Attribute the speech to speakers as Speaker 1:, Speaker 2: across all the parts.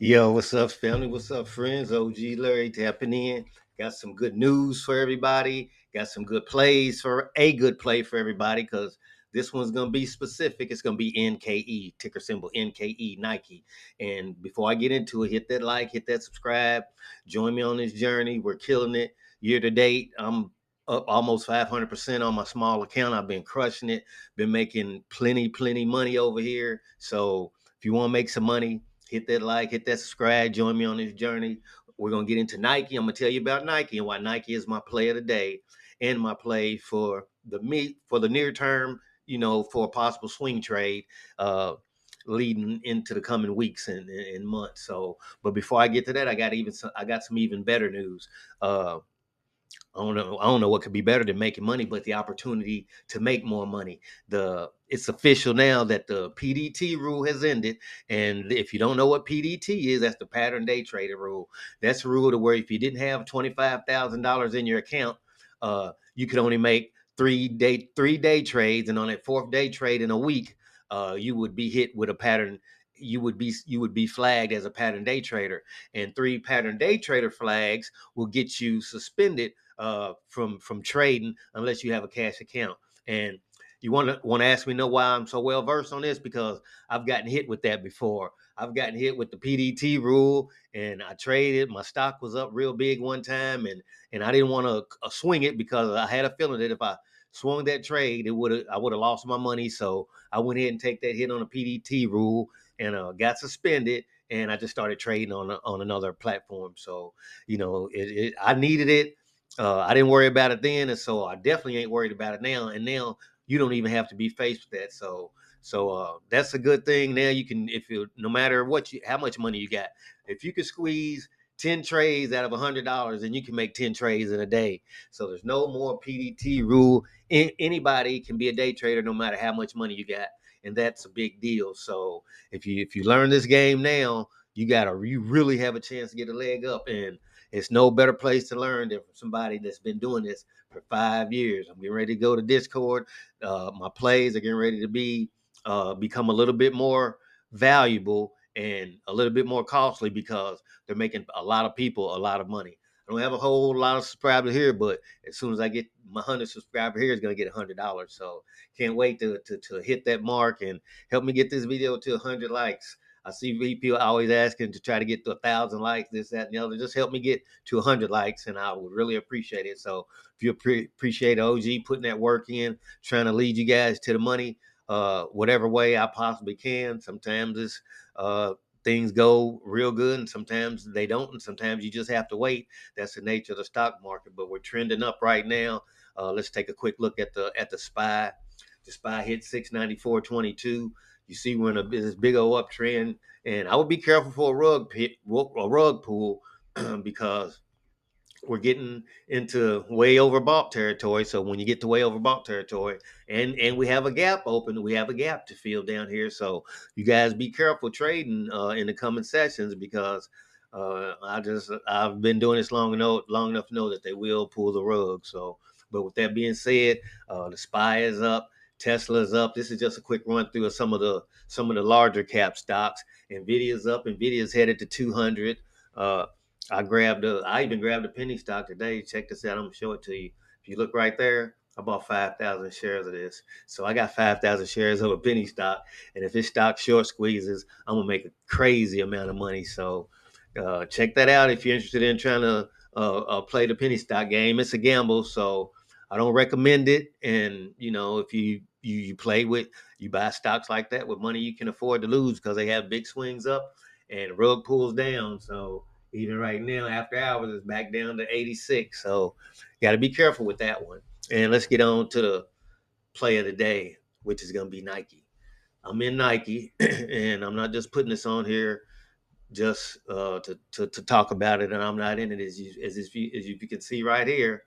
Speaker 1: Yo, what's up, family? What's up, friends? OG Larry tapping in. Got some good news for everybody. Got some good plays for a good play for everybody because this one's going to be specific. It's going to be NKE, ticker symbol NKE, Nike. And before I get into it, hit that like, hit that subscribe. Join me on this journey. We're killing it. Year to date, I'm up almost 500% on my small account. I've been crushing it, been making plenty money over here. So if you want to make some money, hit that like, hit that subscribe, join me on this journey. We're gonna get into Nike. I'm gonna tell you about Nike and why Nike is my play of the day and my play for the near term, for a possible swing trade leading into the coming weeks and months. So, but before I get to that, I got some even better news. I don't know what could be better than making money, but the opportunity to make more money. It's official now that the PDT rule has ended. And if you don't know what PDT is, that's the pattern day trader rule. That's a rule to where if you didn't have $25,000 in your account, you could only make three day trades, and on that fourth day trade in a week, you would be hit with a pattern. You would be flagged as a pattern day trader, and three pattern day trader flags will get you suspended from trading unless you have a cash account. And you want to ask me know why I'm so well versed on this? Because I've gotten hit with that before. I've gotten hit with the PDT rule, and I traded. My stock was up real big one time, and I didn't want to swing it because I had a feeling that if I swung that trade, I would have lost my money. So I went ahead and take that hit on the PDT rule and got suspended. And I just started trading on another platform. So I needed it. I didn't worry about it then, and so I definitely ain't worried about it now. And now you don't even have to be faced with that. So that's a good thing. Now you can, if you, no matter how much money you got, if you can squeeze 10 trades out of $100, then you can make 10 trades in a day. So there's no more PDT rule. Anybody can be a day trader, no matter how much money you got, and that's a big deal. So if you learn this game now, you really have a chance to get a leg up. And it's no better place to learn than from somebody that's been doing this for 5 years. I'm getting ready to go to Discord. My plays are getting ready to become a little bit more valuable and a little bit more costly because they're making a lot of people a lot of money. I don't have a whole lot of subscribers here, but as soon as I get my 100 subscriber here, is going to get $100. So can't wait to hit that mark and help me get this video to 100 likes. I see people always asking to try to get to 1,000 likes, this, that, and the other. Just help me get to 100 likes, and I would really appreciate it. So if you appreciate OG putting that work in, trying to lead you guys to the money, whatever way I possibly can. Sometimes it's things go real good, and sometimes they don't, and sometimes you just have to wait. That's the nature of the stock market. But we're trending up right now. Let's take a quick look at the SPY. The SPY hit 694.22. You see we're in this big old uptrend, and I would be careful for a rug pull because we're getting into way overbought territory. So when you get to way overbought territory, and we have a gap open, we have a gap to fill down here. So you guys be careful trading in the coming sessions because I've been doing this long enough to know that they will pull the rug. So, but with that being said, the SPY is up. Tesla's up. This is just a quick run through of some of the larger cap stocks. Nvidia's up. Nvidia's headed to 200. I even grabbed a penny stock today. Check this out. I'm gonna show it to you. If you look right there, I bought 5,000 shares of this. So I got 5,000 shares of a penny stock. And if this stock short squeezes, I'm gonna make a crazy amount of money. So check that out if you're interested in trying to play the penny stock game. It's a gamble, so I don't recommend it. And if you play with, you buy stocks like that with money you can afford to lose because they have big swings up and rug pulls down. So even right now, after hours, it's back down to 86. So got to be careful with that one. And let's get on to the play of the day, which is going to be Nike. I'm in Nike, and I'm not just putting this on here just to talk about it, and I'm not in it as you can see right here.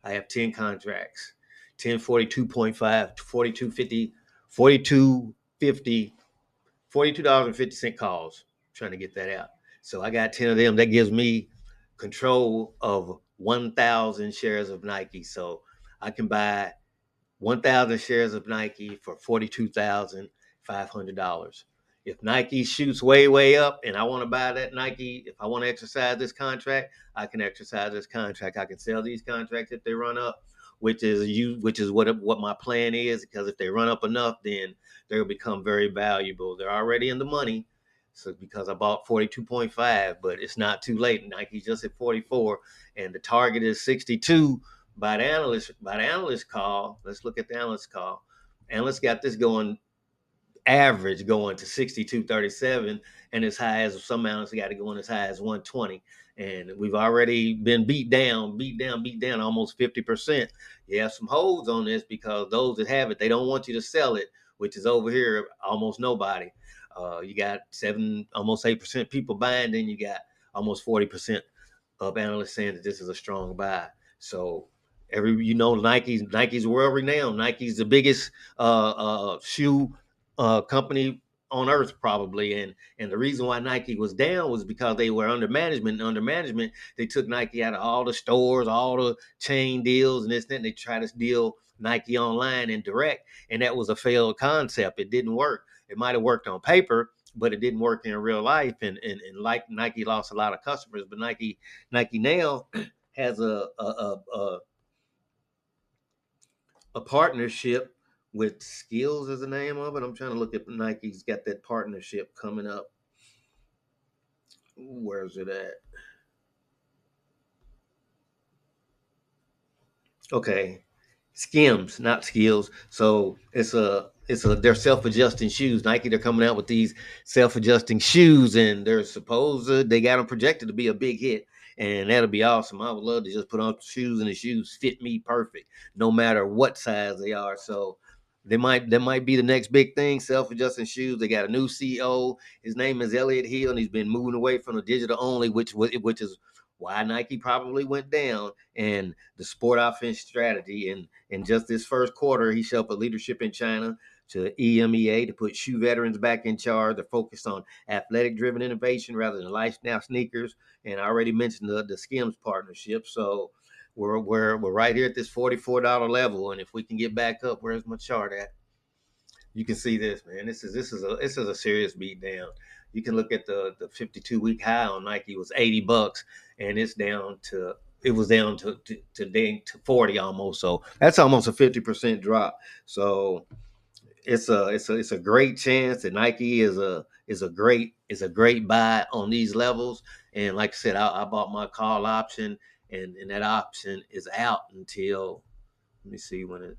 Speaker 1: I have 10 contracts, 1042.5, 4250, 4250, $42.50 calls. I'm trying to get that out. So I got 10 of them. That gives me control of 1,000 shares of Nike. So I can buy 1,000 shares of Nike for $42,500. If Nike shoots way up and I want to buy that Nike, if I want to exercise this contract, I can exercise this contract. I can sell these contracts if they run up, which is what my plan is, because if they run up enough, then they'll become very valuable. They're already in the money. So because I bought 42.5, but it's not too late. Nike's just at 44 and the target is 62 by the analyst call. Let's look at the analyst call. Analysts got this going, average going to 62.37, and as high as some analysts got to go as high as 120. And we've already been beat down almost 50%. You have some holds on this because those that have it, they don't want you to sell it, which is over here almost nobody. You got almost 8% people buying, then you got almost 40% of analysts saying that this is a strong buy. So Nike's world renowned. Nike's the biggest shoe company on earth probably, and the reason why Nike was down was because they were under management. And under management, they took Nike out of all the stores, all the chain deals, and this and that. And they tried to deal Nike online and direct, and that was a failed concept. It didn't work. It might have worked on paper, but it didn't work in real life. And like Nike lost a lot of customers, but Nike now has a partnership with Skills is the name of it. I'm trying to look at Nike's got that partnership coming up. Where's it at? Okay. Skims, not Skills. So they're self-adjusting shoes. Nike, they're coming out with these self-adjusting shoes, and they got them projected to be a big hit, and that'll be awesome. I would love to just put on shoes, and the shoes fit me perfect, no matter what size they are. So that might be the next big thing. Self-adjusting shoes. They got a new CEO. His name is Elliott Hill, and he's been moving away from the digital only, which is why Nike probably went down, and the sport offense strategy. And in just this first quarter, he showed up leadership in China to EMEA to put shoe veterans back in charge. They're focused on athletic-driven innovation rather than lifestyle sneakers. And I already mentioned the Skims partnership. So we're right here at this $44 level, and if we can get back up, where's my chart at? You can see this, man. This is a serious beat down. You can look at the 52-week high on Nike was $80, and it was down to 40 almost. So that's almost a 50% drop. So it's a great chance that Nike is a great buy on these levels. And like I said, I bought my call option, and that option is out until, let me see when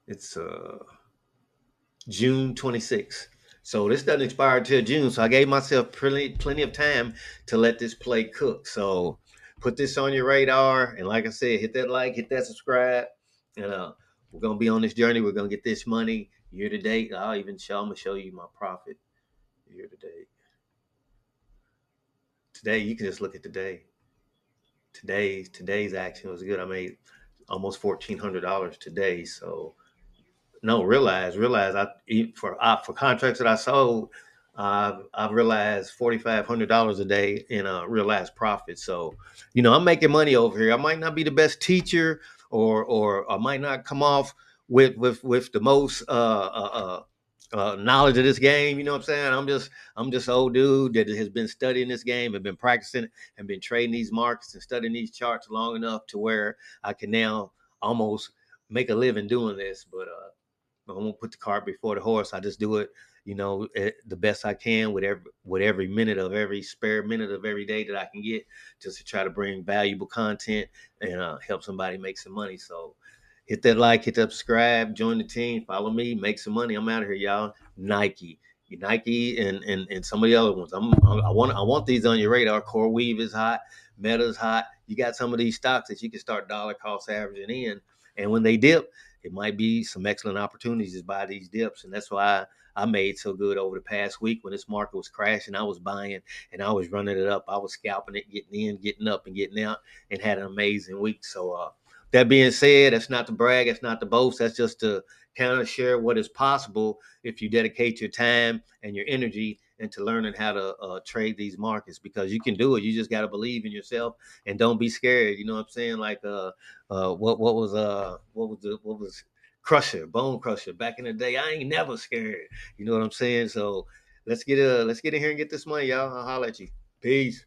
Speaker 1: it's June 26th. So this doesn't expire until June. So I gave myself plenty of time to let this play cook. So put this on your radar. And like I said, hit that like, hit that subscribe. And we're gonna be on this journey. We're gonna get this money year to date. I'm gonna show you my profit year to date. Today, you can just look at today. Today's action was good. I made almost $1,400 today. So no, realize for contracts that I sold, I've realized $4,500 a day in realized profit. So, I'm making money over here. I might not be the best teacher, or I might not come off with the most knowledge of this game. You know what I'm saying? I'm just an old dude that has been studying this game and been practicing and been trading these markets and studying these charts long enough to where I can now almost make a living doing this. But I won't put the cart before the horse. I just do it, the best I can with every spare minute of every day that I can get, just to try to bring valuable content and help somebody make some money. So hit that like, hit that subscribe, join the team, follow me, make some money. I'm out of here, y'all. Nike and some of the other ones. I want these on your radar. Core Weave is hot. Meta's hot. You got some of these stocks that you can start dollar cost averaging in, and when they dip, it might be some excellent opportunities to buy these dips. And that's why I made so good over the past week. When this market was crashing, I was buying and I was running it up. I was scalping it, getting in, getting up, and getting out, and had an amazing week. So that being said, that's not to brag, that's not to boast. That's just to kind of share what is possible if you dedicate your time and your energy into learning how to trade these markets, because you can do it. You just got to believe in yourself and don't be scared. You know what I'm saying? Like what was crusher, bone crusher. Back in the day, I ain't never scared. You know what I'm saying? So let's get in here and get this money, y'all. I'll holler at you. Peace.